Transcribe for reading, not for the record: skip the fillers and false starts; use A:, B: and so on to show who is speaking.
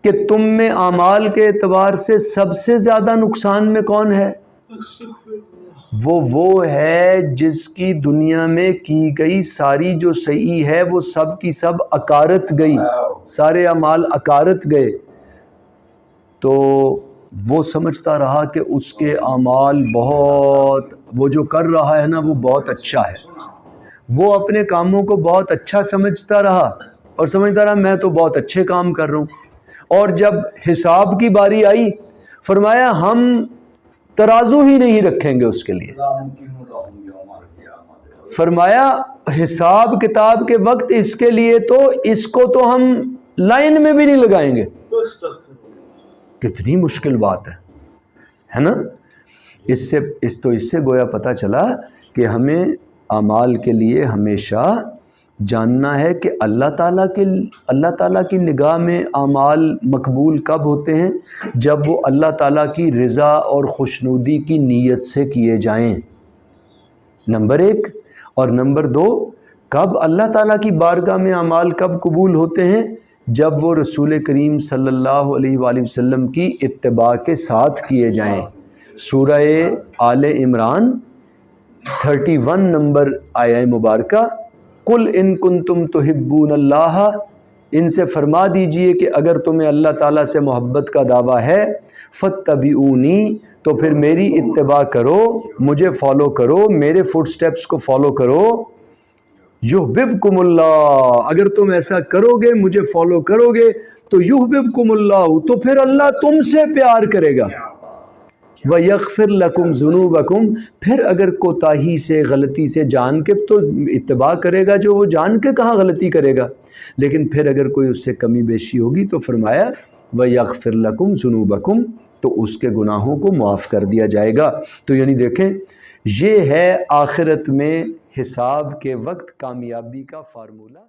A: کہ تم میں اعمال کے اعتبار سے سب سے زیادہ نقصان میں کون ہے؟ وہ ہے جس کی دنیا میں کی گئی ساری جو صحیح ہے وہ سب کی سب اکارت گئی، سارے اعمال اکارت گئے، تو وہ سمجھتا رہا کہ اس کے اعمال بہت، وہ جو کر رہا ہے نا وہ بہت اچھا ہے، وہ اپنے کاموں کو بہت اچھا سمجھتا رہا اور سمجھتا رہا میں تو بہت اچھے کام کر رہا ہوں، اور جب حساب کی باری آئی فرمایا ہم ترازو ہی نہیں رکھیں گے اس کے لیے، فرمایا حساب کتاب کے وقت اس کے لیے تو اس کو تو ہم لائن میں بھی نہیں لگائیں گے۔ کتنی مشکل بات ہے نا؟ اس سے گویا پتہ چلا کہ ہمیں اعمال کے لیے ہمیشہ جاننا ہے کہ اللہ تعالیٰ کی نگاہ میں اعمال مقبول کب ہوتے ہیں؟ جب وہ اللہ تعالیٰ کی رضا اور خوشنودی کی نیت سے کیے جائیں، نمبر 1، اور نمبر 2، کب اللہ تعالیٰ کی بارگاہ میں اعمال کب قبول ہوتے ہیں؟ جب وہ رسول کریم صلی اللہ علیہ وآلہ وسلم کی اتباع کے ساتھ کیے جائیں۔ سورہ آل عمران 31 نمبر آیہ مبارکہ، قُلْ إِن كُنتُمْ تُحِبُّونَ اللَّهَ، ان سے فرما دیجئے کہ اگر تمہیں اللہ تعالیٰ سے محبت کا دعویٰ ہے فَاتَّبِعُونِی، تو پھر میری اتباع کرو، مجھے فالو کرو، میرے فٹ سٹیپس کو فالو کرو، یحببکم اللہ، اگر تم ایسا کرو گے مجھے فالو کرو گے تو یحببکم اللہ، تو پھر اللہ تم سے پیار کرے گا، وَيَغْفِرْ لَكُمْ ذُنُوبَكُمْ، پھر اگر کوتاہی سے غلطی سے جان کے تو اتباع کرے گا، جو وہ جان کے کہاں غلطی کرے گا، لیکن پھر اگر کوئی اس سے کمی بیشی ہوگی تو فرمایا وَيَغْفِرْ لَكُمْ ذُنُوبَكُمْ، تو اس کے گناہوں کو معاف کر دیا جائے گا۔ تو یعنی دیکھیں یہ ہے آخرت میں حساب کے وقت کامیابی کا فارمولہ۔